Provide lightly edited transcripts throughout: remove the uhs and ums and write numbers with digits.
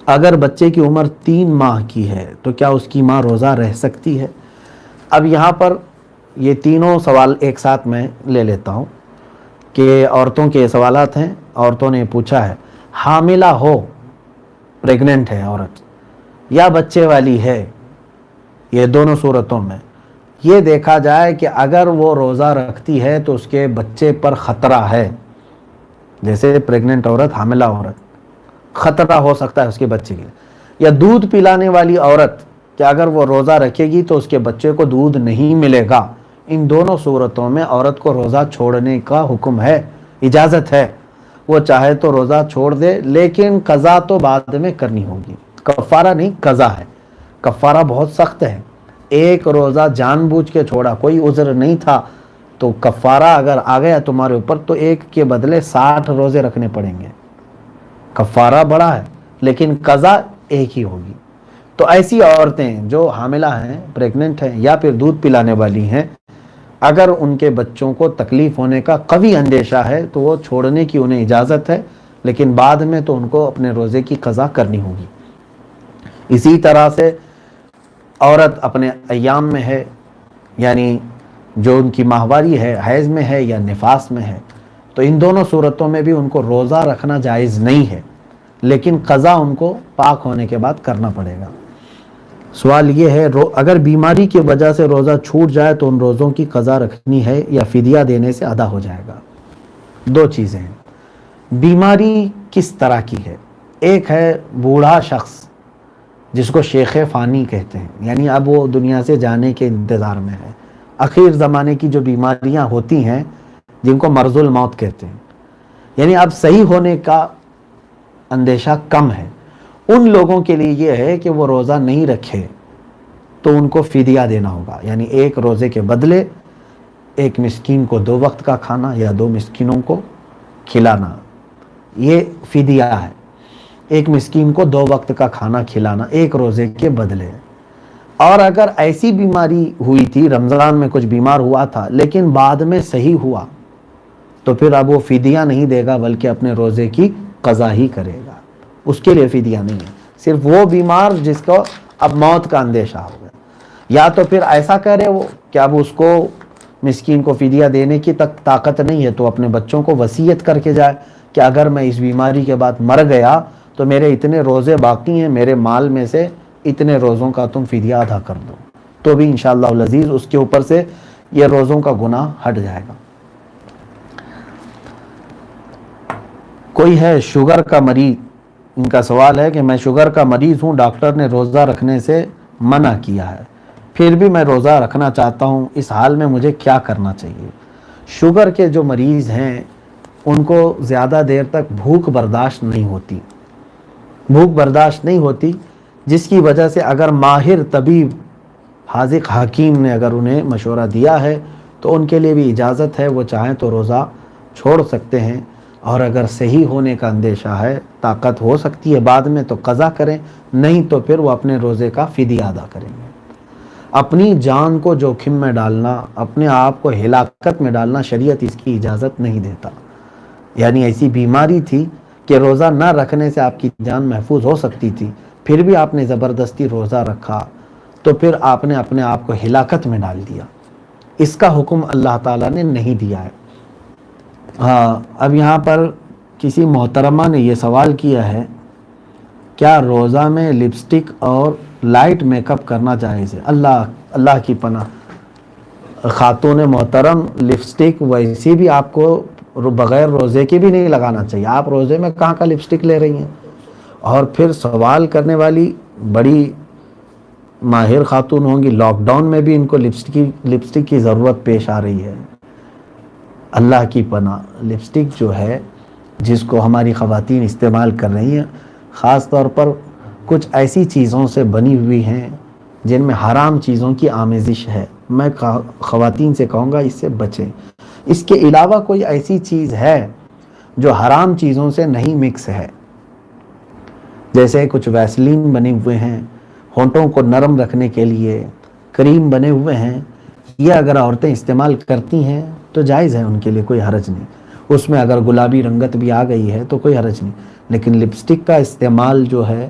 اگر بچے کی عمر 3 ماہ کی ہے تو کیا اس کی ماں روزہ رہ سکتی ہے؟ اب یہاں پر یہ تینوں سوال ایک ساتھ میں لے لیتا ہوں کہ عورتوں کے سوالات ہیں. عورتوں نے پوچھا ہے حاملہ ہو، پریگننٹ ہے عورت، یا بچے والی ہے، یہ دونوں صورتوں میں یہ دیکھا جائے کہ اگر وہ روزہ رکھتی ہے تو اس کے بچے پر خطرہ ہے. جیسے پریگننٹ عورت، حاملہ عورت، خطرہ ہو سکتا ہے اس کے بچے کے لیے. یا دودھ پلانے والی عورت کہ اگر وہ روزہ رکھے گی تو اس کے بچے کو دودھ نہیں ملے گا. ان دونوں صورتوں میں عورت کو روزہ چھوڑنے کا حکم ہے، اجازت ہے. وہ چاہے تو روزہ چھوڑ دے، لیکن قضا تو بعد میں کرنی ہوگی. کفارہ نہیں، قضا ہے. کفارہ بہت سخت ہے. ایک روزہ جان بوجھ کے چھوڑا، کوئی عذر نہیں تھا، تو کفارہ اگر آ گیا تمہارے اوپر تو ایک کے بدلے 60 روزے رکھنے پڑیں گے. کفارہ بڑا ہے لیکن قضا ایک ہی ہوگی. تو ایسی عورتیں جو حاملہ ہیں، پریگننٹ ہیں، یا پھر دودھ پلانے والی ہیں، اگر ان کے بچوں کو تکلیف ہونے کا قوی اندیشہ ہے تو وہ چھوڑنے کی انہیں اجازت ہے، لیکن بعد میں تو ان کو اپنے روزے کی قضا کرنی ہوگی. اسی طرح سے عورت اپنے ایام میں ہے، یعنی جو ان کی ماہواری ہے، حیض میں ہے یا نفاس میں ہے، تو ان دونوں صورتوں میں بھی ان کو روزہ رکھنا جائز نہیں ہے، لیکن قضا ان کو پاک ہونے کے بعد کرنا پڑے گا. سوال یہ ہے اگر بیماری کی وجہ سے روزہ چھوٹ جائے تو ان روزوں کی قضا رکھنی ہے یا فدیہ دینے سے ادا ہو جائے گا؟ دو چیزیں ہیں. بیماری کس طرح کی ہے؟ ایک ہے بوڑھا شخص جس کو شیخ فانی کہتے ہیں، یعنی اب وہ دنیا سے جانے کے انتظار میں ہے. اخیر زمانے کی جو بیماریاں ہوتی ہیں جن کو مرض الموت کہتے ہیں، یعنی اب صحیح ہونے کا اندیشہ کم ہے. ان لوگوں کے لیے یہ ہے کہ وہ روزہ نہیں رکھے تو ان کو فدیہ دینا ہوگا، یعنی ایک روزے کے بدلے ایک مسکین کو 2 وقت کا کھانا یا 2 مسکینوں کو کھلانا، یہ فدیہ ہے. ایک مسکین کو 2 وقت کا کھانا کھلانا ایک روزے کے بدلے. اور اگر ایسی بیماری ہوئی تھی، رمضان میں کچھ بیمار ہوا تھا لیکن بعد میں صحیح ہوا، تو پھر اب وہ فدیہ نہیں دے گا بلکہ اپنے روزے کی قضا ہی کرے گا. اس کے لیے فدیہ نہیں ہے. صرف وہ بیمار جس کو اب موت کا اندیشہ ہو گیا، یا تو پھر ایسا کرے وہ کہ اب اس کو مسکین کو فدیہ دینے کی تک طاقت نہیں ہے تو اپنے بچوں کو وصیت کر کے جائے کہ اگر میں اس بیماری کے بعد مر گیا تو میرے اتنے روزے باقی ہیں، میرے مال میں سے اتنے روزوں کا تم فدیہ ادا کر دو، تو بھی انشاءاللہ العزیز اس کے اوپر سے یہ روزوں کا گناہ ہٹ جائے گا. کوئی ہے شوگر کا مریض، ان کا سوال ہے کہ میں شوگر کا مریض ہوں، ڈاکٹر نے روزہ رکھنے سے منع کیا ہے، پھر بھی میں روزہ رکھنا چاہتا ہوں، اس حال میں مجھے کیا کرنا چاہیے؟ شوگر کے جو مریض ہیں ان کو زیادہ دیر تک بھوک برداشت نہیں ہوتی، جس کی وجہ سے اگر ماہر طبیب، حاذق حکیم نے اگر انہیں مشورہ دیا ہے تو ان کے لیے بھی اجازت ہے، وہ چاہیں تو روزہ چھوڑ سکتے ہیں. اور اگر صحیح ہونے کا اندیشہ ہے، طاقت ہو سکتی ہے بعد میں، تو قضا کریں، نہیں تو پھر وہ اپنے روزے کا فدیہ ادا کریں گے. اپنی جان کو جوخم میں ڈالنا، اپنے آپ کو ہلاکت میں ڈالنا شریعت اس کی اجازت نہیں دیتا. یعنی ایسی بیماری تھی کہ روزہ نہ رکھنے سے آپ کی جان محفوظ ہو سکتی تھی، پھر بھی آپ نے زبردستی روزہ رکھا تو پھر آپ نے اپنے آپ کو ہلاکت میں ڈال دیا. اس کا حکم اللہ تعالیٰ نے نہیں دیا ہے. اب یہاں پر کسی محترمہ نے یہ سوال کیا ہے، کیا روزہ میں لپسٹک اور لائٹ میک اپ کرنا جائز ہے؟ اللہ کی پناہ خاتون محترم، لپسٹک ویسی بھی آپ کو بغیر روزے کے بھی نہیں لگانا چاہیے. آپ روزے میں کہاں کا لپسٹک لے رہی ہیں؟ اور پھر سوال کرنے والی بڑی ماہر خاتون ہوں گی، لاک ڈاؤن میں بھی ان کو لپسٹک کی ضرورت پیش آ رہی ہے. اللہ کی پناہ، لپسٹک جو ہے جس کو ہماری خواتین استعمال کر رہی ہیں، خاص طور پر کچھ ایسی چیزوں سے بنی ہوئی ہیں جن میں حرام چیزوں کی آمیزش ہے. میں خواتین سے کہوں گا اس سے بچیں. اس کے علاوہ کوئی ایسی چیز ہے جو حرام چیزوں سے نہیں مکس ہے، جیسے کچھ ویسلین بنے ہوئے ہیں ہونٹوں کو نرم رکھنے کے لیے، کریم بنے ہوئے ہیں، یہ اگر عورتیں استعمال کرتی ہیں تو جائز ہے، ان کے لیے کوئی حرج نہیں. اس میں اگر گلابی رنگت بھی آ گئی ہے تو کوئی حرج نہیں. لیکن لپسٹک کا استعمال جو ہے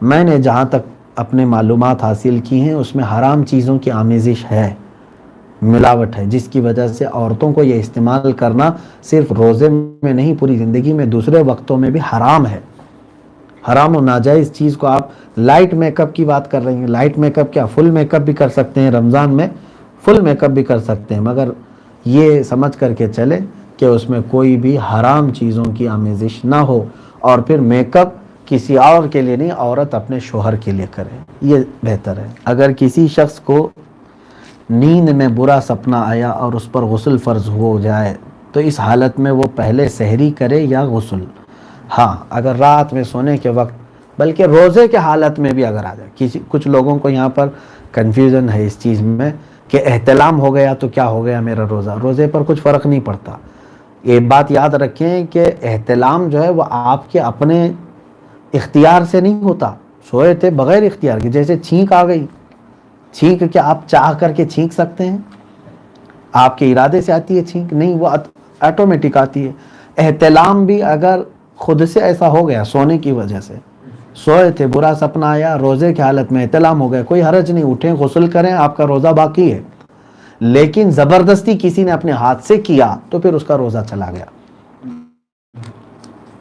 میں نے جہاں تک اپنے معلومات حاصل کی ہیں اس میں حرام چیزوں کی آمیزش ہے، ملاوٹ ہے، جس کی وجہ سے عورتوں کو یہ استعمال کرنا صرف روزے میں نہیں پوری زندگی میں دوسرے وقتوں میں بھی حرام ہے۔ حرام و ناجائز چیز کو آپ لائٹ میک اپ کی بات کر رہی ہیں، لائٹ میک اپ کیا فل میک اپ بھی کر سکتے ہیں، رمضان میں فل میک اپ بھی کر سکتے ہیں، مگر یہ سمجھ کر کے چلے کہ اس میں کوئی بھی حرام چیزوں کی آمیزش نہ ہو، اور پھر میک اپ کسی اور کے لیے نہیں، عورت اپنے شوہر کے لیے کرے، یہ بہتر ہے۔ اگر کسی شخص کو نیند میں برا سپنا آیا اور اس پر غسل فرض ہو جائے تو اس حالت میں وہ پہلے سحری کرے یا غسل؟ ہاں، اگر رات میں سونے کے وقت، بلکہ روزے کے حالت میں بھی اگر آ جائے، کچھ لوگوں کو یہاں پر کنفیوژن ہے اس چیز میں کہ احتلام ہو گیا تو کیا ہو گیا میرا روزہ؟ روزے پر کچھ فرق نہیں پڑتا۔ یہ بات یاد رکھیں کہ احتلام جو ہے وہ آپ کے اپنے اختیار سے نہیں ہوتا، سوئے تھے بغیر اختیار کے، جیسے چھینک آ گئی، چھینک کیا آپ چاہ کر کے چھینک سکتے ہیں؟ آپ کے ارادے سے آتی ہے چھینک؟ نہیں، وہ آٹومیٹک آتی ہے۔ احتلام بھی اگر خود سے ایسا ہو گیا، سونے کی وجہ سے سوئے تھے، برا سپنا آیا، روزے کی حالت میں احتلام ہو گیا، کوئی حرج نہیں، اٹھیں غسل کریں، آپ کا روزہ باقی ہے۔ لیکن زبردستی کسی نے اپنے ہاتھ سے کیا تو پھر اس کا روزہ چلا گیا۔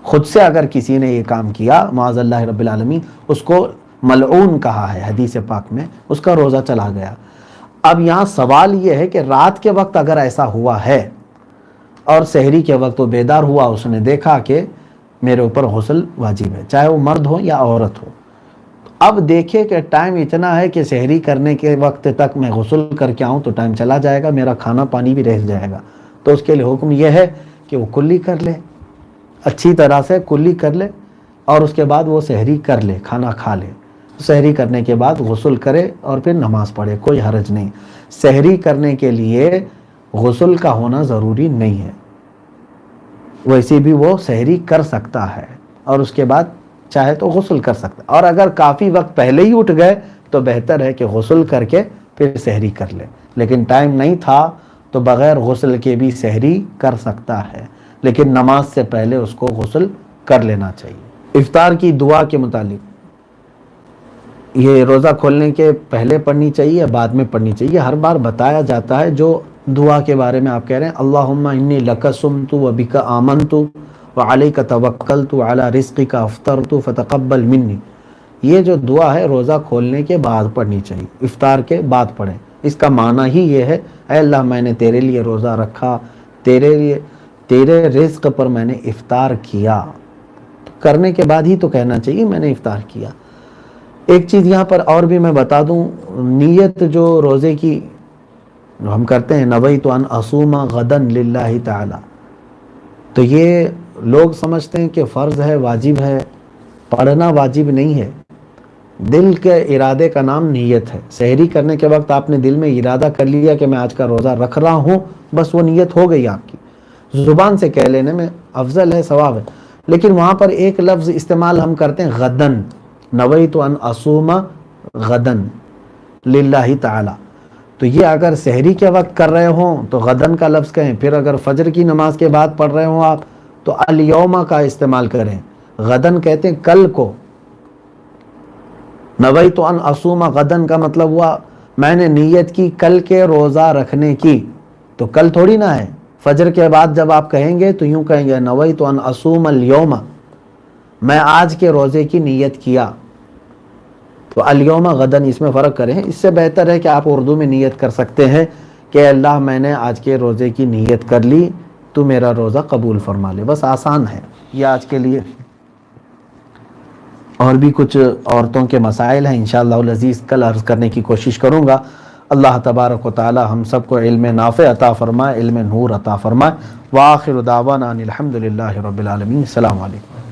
خود سے اگر کسی نے یہ کام کیا، معاذ اللہ رب العالمین، اس کو ملعون کہا ہے حدیث پاک میں، اس کا روزہ چلا گیا۔ اب یہاں سوال یہ ہے کہ رات کے وقت اگر ایسا ہوا ہے اور سحری کے وقت وہ بیدار ہوا، اس نے دیکھا کہ میرے اوپر غسل واجب ہے، چاہے وہ مرد ہو یا عورت ہو، اب دیکھے کہ ٹائم اتنا ہے کہ سحری کرنے کے وقت تک میں غسل کر کے آؤں تو ٹائم چلا جائے گا، میرا کھانا پانی بھی رہ جائے گا، تو اس کے لیے حکم یہ ہے کہ وہ کلی کر لے، اچھی طرح سے کلی کر لے، اور اس کے بعد وہ سحری کر لے، کھانا کھا لے، سحری کرنے کے بعد غسل کرے اور پھر نماز پڑھے، کوئی حرج نہیں۔ سحری کرنے کے لیے غسل کا ہونا ضروری نہیں ہے، ویسے بھی وہ سحری کر سکتا ہے اور اس کے بعد چاہے تو غسل کر سکتا ہے، اور اگر کافی وقت پہلے ہی اٹھ گئے تو بہتر ہے کہ غسل کر کے پھر سحری کر لے، لیکن ٹائم نہیں تھا تو بغیر غسل کے بھی سحری کر سکتا ہے، لیکن نماز سے پہلے اس کو غسل کر لینا چاہیے۔ افطار کی دعا کے متعلق، یہ روزہ کھولنے کے پہلے پڑھنی چاہیے، بعد میں پڑھنی چاہیے؟ ہر بار بتایا جاتا ہے، جو دعا کے بارے میں آپ کہہ رہے ہیں، اللہم انی لک صمت و بک آمنت وعلیک توکلت وعلی رزقک افطرت فتقبل منی، یہ جو دعا ہے روزہ کھولنے کے بعد پڑھنی چاہیے، افطار کے بعد پڑھیں۔ اس کا معنی ہی یہ ہے، اے اللہ میں نے تیرے لیے روزہ رکھا، تیرے رزق پر میں نے افطار کیا، کرنے کے بعد ہی تو کہنا چاہیے میں نے افطار کیا۔ ایک چیز یہاں پر اور بھی میں بتا دوں، نیت جو روزے کی ہم کرتے ہیں، نویت ان اصوم غدا للہ تعالی، تو یہ لوگ سمجھتے ہیں کہ فرض ہے، واجب ہے، پڑھنا واجب نہیں ہے، دل کے ارادے کا نام نیت ہے۔ سحری کرنے کے وقت آپ نے دل میں ارادہ کر لیا کہ میں آج کا روزہ رکھ رہا ہوں، بس وہ نیت ہو گئی آپ کی، زبان سے کہہ لینے میں افضل ہے، ثواب ہے، لیکن وہاں پر ایک لفظ استعمال ہم کرتے ہیں غدن، نویت ان اصوم غدن للہ تعالی، تو یہ اگر سحری کے وقت کر رہے ہوں تو غدن کا لفظ کہیں، پھر اگر فجر کی نماز کے بعد پڑھ رہے ہوں آپ تو الیوم کا استعمال کریں، غدن کہتے ہیں کل کو، نویت ان اصوم غدن کا مطلب ہوا میں نے نیت کی کل کے روزہ رکھنے کی، تو کل تھوڑی نہ ہے، فجر کے بعد جب آپ کہیں گے تو یوں کہیں گے نویت ان اصوم الیوم، میں آج کے روزے کی نیت کیا، تو الیوم غدن اس میں فرق کریں۔ اس سے بہتر ہے کہ آپ اردو میں نیت کر سکتے ہیں کہ اللہ میں نے آج کے روزے کی نیت کر لی، تو میرا روزہ قبول فرما لے، بس آسان ہے یہ آج کے لیے۔ اور بھی کچھ عورتوں کے مسائل ہیں، انشاءاللہ العزیز کل عرض کرنے کی کوشش کروں گا۔ اللہ تبارک و تعالی ہم سب کو علم نافع عطا فرمائے، علم نور عطا فرمائے۔ وآخر دعوانا ان الحمد للہ رب العالمین۔ السلام علیکم۔